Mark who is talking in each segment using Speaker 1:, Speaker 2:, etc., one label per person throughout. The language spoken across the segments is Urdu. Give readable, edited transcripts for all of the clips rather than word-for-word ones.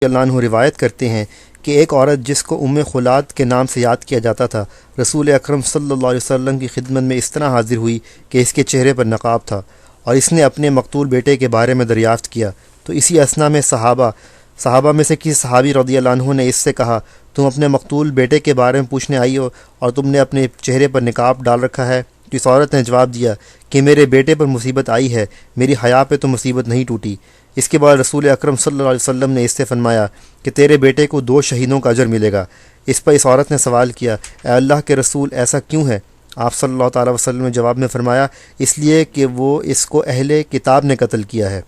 Speaker 1: اللہ عنہ روایت کرتے ہیں کہ ایک عورت جس کو ام خلاد کے نام سے یاد کیا جاتا تھا، رسول اکرم صلی اللہ علیہ وسلم کی خدمت میں اس طرح حاضر ہوئی کہ اس کے چہرے پر نقاب تھا، اور اس نے اپنے مقتول بیٹے کے بارے میں دریافت کیا تو اسی اثنا میں صحابہ میں سے کسی صحابی رضی اللہ عنہ نے اس سے کہا، تم اپنے مقتول بیٹے کے بارے میں پوچھنے آئی ہو اور تم نے اپنے چہرے پر نقاب ڈال رکھا ہے؟ تو اس عورت نے جواب دیا کہ میرے بیٹے پر مصیبت آئی ہے، میری حیا پہ تو مصیبت نہیں ٹوٹی۔ اس کے بعد رسول اکرم صلی اللہ علیہ وسلم نے اس سے فرمایا کہ تیرے بیٹے کو 2 شہیدوں کا اجر ملے گا۔ اس پر اس عورت نے سوال کیا، اے اللہ کے رسول ایسا کیوں ہے؟ آپ صلی اللہ تعالیٰ وسلم نے جواب میں فرمایا، اس لیے کہ وہ اس کو اہل کتاب نے قتل کیا ہے۔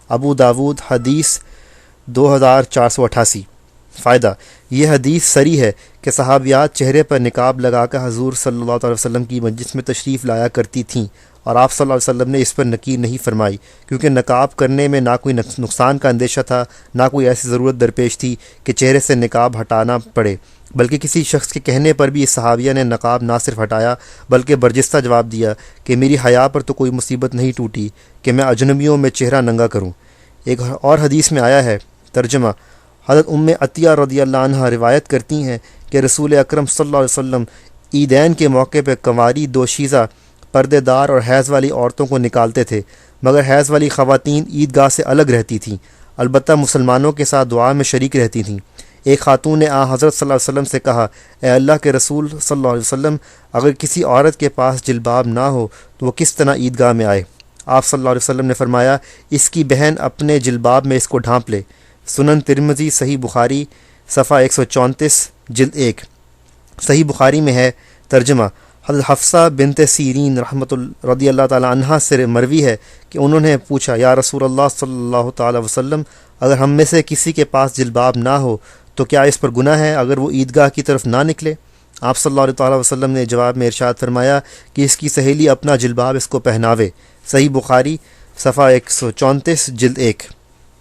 Speaker 1: ابو داود حدیث 2488۔ فائدہ: یہ حدیث صریح ہے کہ صحابیات چہرے پر نقاب لگا کر حضور صلی اللہ علیہ وسلم کی مجلس میں تشریف لایا کرتی تھیں، اور آپ صلی اللہ علیہ وسلم نے اس پر نکیر نہیں فرمائی، کیونکہ نقاب کرنے میں نہ کوئی نقصان کا اندیشہ تھا، نہ کوئی ایسی ضرورت درپیش تھی کہ چہرے سے نقاب ہٹانا پڑے، بلکہ کسی شخص کے کہنے پر بھی اس صحابیہ نے نقاب نہ صرف ہٹایا بلکہ برجستہ جواب دیا کہ میری حیا پر تو کوئی مصیبت نہیں ٹوٹی کہ میں اجنبیوں میں چہرہ ننگا کروں۔ ایک اور حدیث میں آیا ہے۔ ترجمہ: حضرت ام عطیہ رضی اللہ عنہ روایت کرتی ہیں کہ رسول اکرم صلی اللہ علیہ وسلم عیدین کے موقع پہ کنواری، دوشیزہ، پردے دار اور حیض والی عورتوں کو نکالتے تھے، مگر حیض والی خواتین عیدگاہ سے الگ رہتی تھیں، البتہ مسلمانوں کے ساتھ دعا میں شریک رہتی تھیں۔ ایک خاتون نے حضرت صلی اللہ علیہ وسلم سے کہا، اے اللہ کے رسول صلی اللہ علیہ وسلم، اگر کسی عورت کے پاس جلباب نہ ہو تو وہ کس طرح عیدگاہ میں آئے؟ آپ صلی اللہ علیہ وسلم نے فرمایا، اس کی بہن اپنے جلباب میں اس کو ڈھانپ لے۔ سنن ترمذی، صحیح بخاری، صفحہ 134، جلد 1۔ صحیح بخاری میں ہے۔ ترجمہ: حضرت حفصہ بنت سیرین رضی اللہ تعالیٰ عنہ سے مروی ہے کہ انہوں نے پوچھا، یا رسول اللہ صلی اللہ تعالیٰ وسلم، اگر ہم میں سے کسی کے پاس جلباب نہ ہو تو کیا اس پر گناہ ہے اگر وہ عیدگاہ کی طرف نہ نکلے؟ آپ صلی اللہ تعالیٰ وسلم نے جواب میں ارشاد فرمایا کہ اس کی سہیلی اپنا جلباب اس کو پہناوے۔ صحیح بخاری، صفحہ 134، جلد 1۔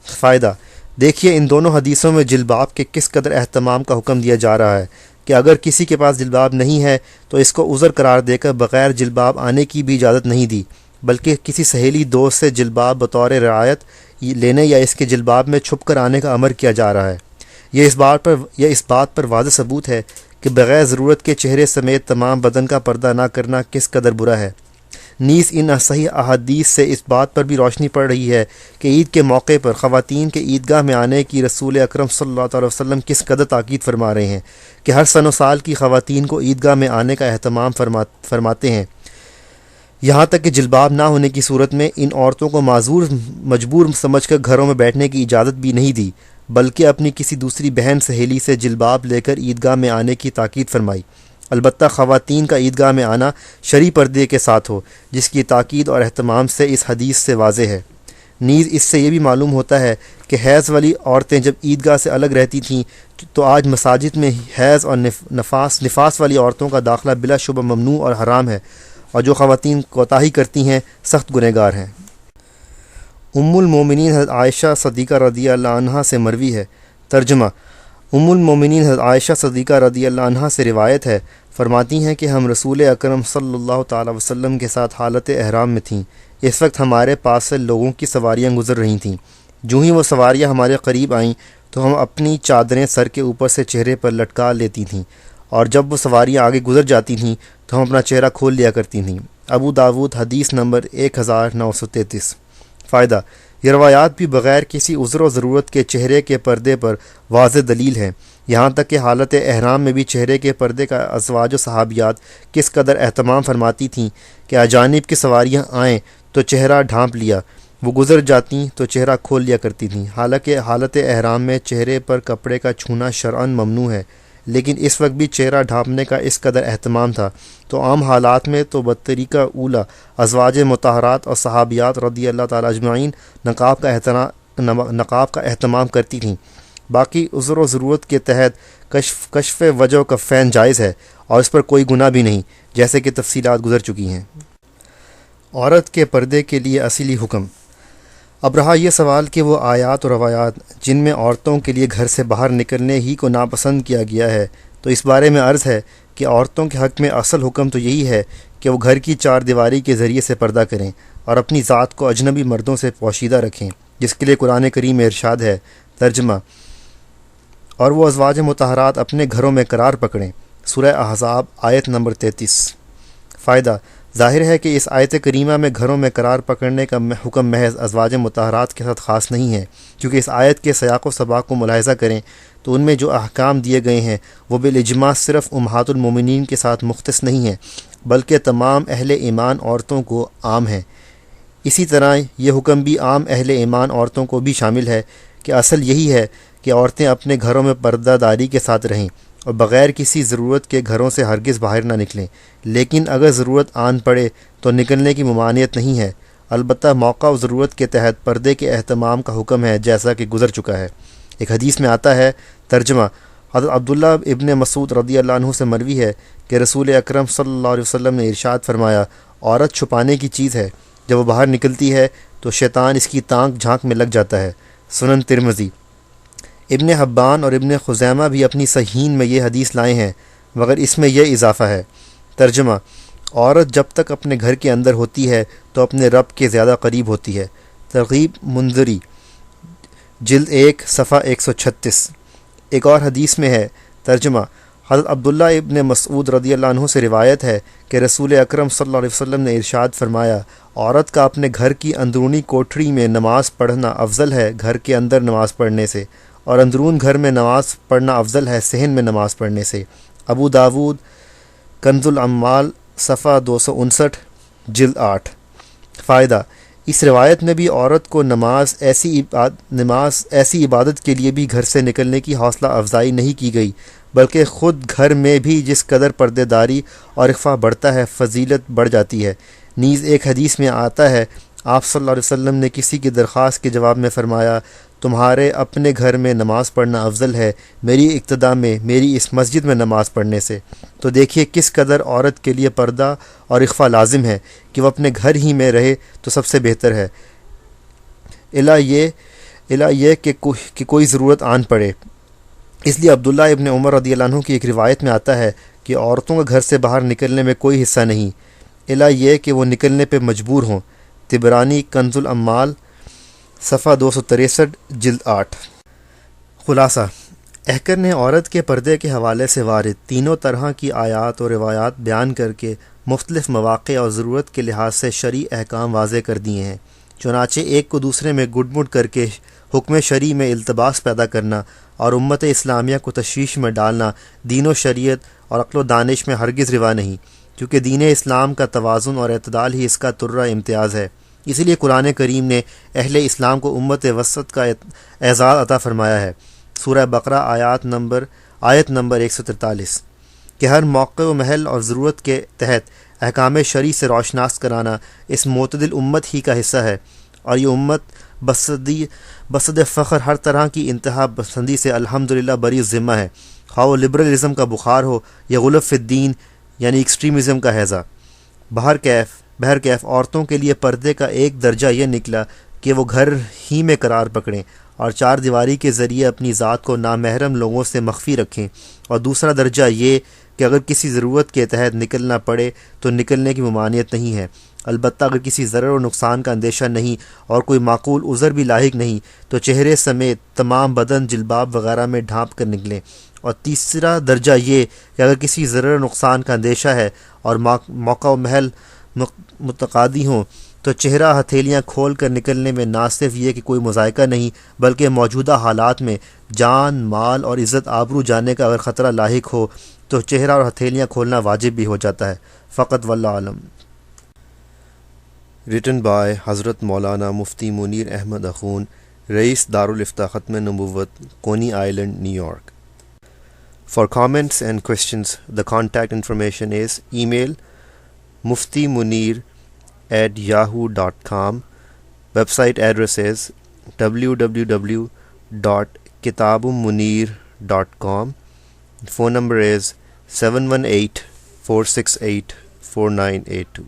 Speaker 1: فائدہ: دیکھیے ان دونوں حدیثوں میں جلباب کے کس قدر اہتمام کا حکم دیا جا رہا ہے کہ اگر کسی کے پاس جلباب نہیں ہے تو اس کو عذر قرار دے کر بغیر جلباب آنے کی بھی اجازت نہیں دی، بلکہ کسی سہیلی دوست سے جلباب بطور رعایت لینے یا اس کے جلباب میں چھپ کر آنے کا امر کیا جا رہا ہے۔ یہ اس بات پر واضح ثبوت ہے کہ بغیر ضرورت کے چہرے سمیت تمام بدن کا پردہ نہ کرنا کس قدر برا ہے۔ نیز ان صحیح احادیث سے اس بات پر بھی روشنی پڑ رہی ہے کہ عید کے موقع پر خواتین کے عیدگاہ میں آنے کی رسول اکرم صلی اللہ علیہ وسلم کس قدر تاکید فرما رہے ہیں کہ ہر سن و سال کی خواتین کو عیدگاہ میں آنے کا اہتمام فرماتے ہیں، یہاں تک کہ جلباب نہ ہونے کی صورت میں ان عورتوں کو مجبور سمجھ کر گھروں میں بیٹھنے کی اجازت بھی نہیں دی، بلکہ اپنی کسی دوسری بہن سہیلی سے جلباب لے کر عیدگاہ میں آنے کی تاکید فرمائی۔ البتہ خواتین کا عیدگاہ میں آنا شرعی پردے کے ساتھ ہو، جس کی تاکید اور اہتمام سے اس حدیث سے واضح ہے۔ نیز اس سے یہ بھی معلوم ہوتا ہے کہ حیض والی عورتیں جب عیدگاہ سے الگ رہتی تھیں تو آج مساجد میں حیض اور نفاس والی عورتوں کا داخلہ بلا شبہ ممنوع اور حرام ہے، اور جو خواتین کوتاہی کرتی ہیں سخت گنہگار ہیں۔ ام المومنین حضرت عائشہ صدیقہ رضی اللہ عنہا سے مروی ہے۔ ترجمہ: ام المومنین حضرت عائشہ صدیقہ رضی اللہ عنہا سے روایت ہے، فرماتی ہیں کہ ہم رسول اکرم صلی اللہ تعالی وسلم کے ساتھ حالت احرام میں تھیں۔ اس وقت ہمارے پاس سے لوگوں کی سواریاں گزر رہی تھیں۔ جو ہی وہ سواریاں ہمارے قریب آئیں تو ہم اپنی چادریں سر کے اوپر سے چہرے پر لٹکا لیتی تھیں، اور جب وہ سواریاں آگے گزر جاتی تھیں تو ہم اپنا چہرہ کھول لیا کرتی تھیں۔ ابو داود حدیث نمبر 1933۔ فائدہ: یہ روایات بھی بغیر کسی عذر و ضرورت کے چہرے کے پردے پر واضح دلیل ہیں، یہاں تک کہ حالت احرام میں بھی چہرے کے پردے کا ازواج و صحابیات کس قدر اہتمام فرماتی تھیں کہ اجانب کی سواریاں آئیں تو چہرہ ڈھانپ لیا، وہ گزر جاتیں تو چہرہ کھول لیا کرتی تھیں۔ حالانکہ حالت احرام میں چہرے پر کپڑے کا چھونا شرعاً ممنوع ہے، لیکن اس وقت بھی چہرہ ڈھانپنے کا اس قدر اہتمام تھا تو عام حالات میں تو بطریقہ اولا ازواج مطہرات اور صحابیات رضی اللہ تعالی اجمعین نقاب کا اہتمام کرتی تھیں۔ باقی عذر و ضرورت کے تحت کشف وجہ و کفین جائز ہے اور اس پر کوئی گناہ بھی نہیں، جیسے کہ تفصیلات گزر چکی ہیں۔ عورت کے پردے کے لیے اصلی حکم۔ اب رہا یہ سوال کہ وہ آیات و روایات جن میں عورتوں کے لیے گھر سے باہر نکلنے ہی کو ناپسند کیا گیا ہے، تو اس بارے میں عرض ہے کہ عورتوں کے حق میں اصل حکم تو یہی ہے کہ وہ گھر کی چار دیواری کے ذریعے سے پردہ کریں اور اپنی ذات کو اجنبی مردوں سے پوشیدہ رکھیں، جس کے لیے قرآن کریم میں ارشاد ہے۔ ترجمہ: اور وہ ازواج مطہرات اپنے گھروں میں قرار پکڑیں۔ سورہ احزاب آیت نمبر 33۔ فائدہ: ظاہر ہے کہ اس آیت کریمہ میں گھروں میں قرار پکڑنے کا حکم محض ازواج مطہرات کے ساتھ خاص نہیں ہے، کیونکہ اس آیت کے سیاق و سباق کو ملاحظہ کریں تو ان میں جو احکام دیے گئے ہیں وہ بالاجماع صرف امہات المومنین کے ساتھ مختص نہیں ہیں، بلکہ تمام اہل ایمان عورتوں کو عام ہیں۔ اسی طرح یہ حکم بھی عام اہل ایمان عورتوں کو بھی شامل ہے کہ اصل یہی ہے کہ عورتیں اپنے گھروں میں پردہ داری کے ساتھ رہیں اور بغیر کسی ضرورت کے گھروں سے ہرگز باہر نہ نکلیں، لیکن اگر ضرورت آن پڑے تو نکلنے کی ممانعت نہیں ہے، البتہ موقع و ضرورت کے تحت پردے کے اہتمام کا حکم ہے، جیسا کہ گزر چکا ہے۔ ایک حدیث میں آتا ہے، ترجمہ: حضرت عبداللہ ابن مسعود رضی اللہ عنہ سے مروی ہے کہ رسول اکرم صلی اللہ علیہ وسلم نے ارشاد فرمایا، عورت چھپانے کی چیز ہے، جب وہ باہر نکلتی ہے تو شیطان اس کی تانک جھانک میں لگ جاتا ہے۔ سنن ترمذی۔ ابن حبان اور ابن خزیمہ بھی اپنی صحیحین میں یہ حدیث لائے ہیں، مگر اس میں یہ اضافہ ہے۔ ترجمہ: عورت جب تک اپنے گھر کے اندر ہوتی ہے تو اپنے رب کے زیادہ قریب ہوتی ہے۔ ترغیب منذری، جلد 1 صفحہ 136۔ ایک اور حدیث میں ہے، ترجمہ: حضرت عبداللہ ابن مسعود رضی اللہ عنہ سے روایت ہے کہ رسول اکرم صلی اللہ علیہ وسلم نے ارشاد فرمایا، عورت کا اپنے گھر کی اندرونی کوٹھری میں نماز پڑھنا افضل ہے گھر کے اندر نماز پڑھنے سے، اور اندرون گھر میں نماز پڑھنا افضل ہے صحن میں نماز پڑھنے سے۔ ابو داود کنز العمال صفحہ 259، جلد 8۔ فائدہ: اس روایت میں بھی عورت کو نماز ایسی عبادت کے لیے بھی گھر سے نکلنے کی حوصلہ افزائی نہیں کی گئی، بلکہ خود گھر میں بھی جس قدر پردے داری اور اخفاء بڑھتا ہے، فضیلت بڑھ جاتی ہے۔ نیز ایک حدیث میں آتا ہے، آپ صلی اللہ علیہ وسلم نے کسی کی درخواست کے جواب میں فرمایا، تمہارے اپنے گھر میں نماز پڑھنا افضل ہے میری اقتداء میں میری اس مسجد میں نماز پڑھنے سے۔ تو دیکھیے کس قدر عورت کے لیے پردہ اور اخفاء لازم ہے کہ وہ اپنے گھر ہی میں رہے تو سب سے بہتر ہے، الا یہ کہ کوئی ضرورت آن پڑے۔ اس لیے عبداللہ ابن عمر رضی اللہ عنہ کی ایک روایت میں آتا ہے کہ عورتوں کا گھر سے باہر نکلنے میں کوئی حصہ نہیں، الا یہ کہ وہ نکلنے پہ مجبور ہوں۔ طبرانی کنز العمال صفحہ 263، جلد 8۔ خلاصہ: احکر نے عورت کے پردے کے حوالے سے وارد تینوں طرح کی آیات اور روایات بیان کر کے مختلف مواقع اور ضرورت کے لحاظ سے شرعی احکام واضح کر دیے ہیں، چنانچہ ایک کو دوسرے میں گڈ مڈ کر کے حکم شرعی میں التباس پیدا کرنا اور امت اسلامیہ کو تشویش میں ڈالنا دین و شریعت اور عقل و دانش میں ہرگز روا نہیں، کیونکہ دین اسلام کا توازن اور اعتدال ہی اس کا ترہ امتیاز ہے۔ اسی لیے قرآن کریم نے اہل اسلام کو امت وسط کا اعزاز عطا فرمایا ہے۔ سورہ بقرہ آیت نمبر 143، کہ ہر موقع و محل اور ضرورت کے تحت احکام شرعی سے روشناس کرانا اس معتدل امت ہی کا حصہ ہے، اور یہ امت بصد فخر ہر طرح کی انتہا پسندی سے الحمدللہ بری ذمہ ہے، خواہ وہ لبرلزم کا بخار ہو یا غلو فی الدین یعنی ایکسٹریمزم کا ہیضہ۔ بہرکیف عورتوں کے لیے پردے کا ایک درجہ یہ نکلا کہ وہ گھر ہی میں قرار پکڑیں اور چار دیواری کے ذریعے اپنی ذات کو نامحرم لوگوں سے مخفی رکھیں، اور دوسرا درجہ یہ کہ اگر کسی ضرورت کے تحت نکلنا پڑے تو نکلنے کی ممانعت نہیں ہے، البتہ اگر کسی ضرر و نقصان کا اندیشہ نہیں اور کوئی معقول عذر بھی لاحق نہیں تو چہرے سمیت تمام بدن جلباب وغیرہ میں ڈھانپ کر نکلیں، اور تیسرا درجہ یہ کہ اگر کسی ضرر و نقصان کا اندیشہ ہے اور موقع و محل متقاضی ہوں تو چہرہ ہتھیلیاں کھول کر نکلنے میں نہ صرف یہ کہ کوئی مذائقہ نہیں، بلکہ موجودہ حالات میں جان، مال اور عزت آبرو جانے کا اگر خطرہ لاحق ہو تو چہرہ اور ہتھیلیاں کھولنا واجب بھی ہو جاتا ہے۔ فقط واللہ عالم۔ ریٹن بائی حضرت مولانا مفتی منیر احمد اخون، رئیس دارالافتاء Khatm Nabuwwat, Coney Island, New York. For comments and questions, the contact information is email muftimunir@yahoo.com. Website address is www.kitabmunir.com. Phone number is 718-468-4982.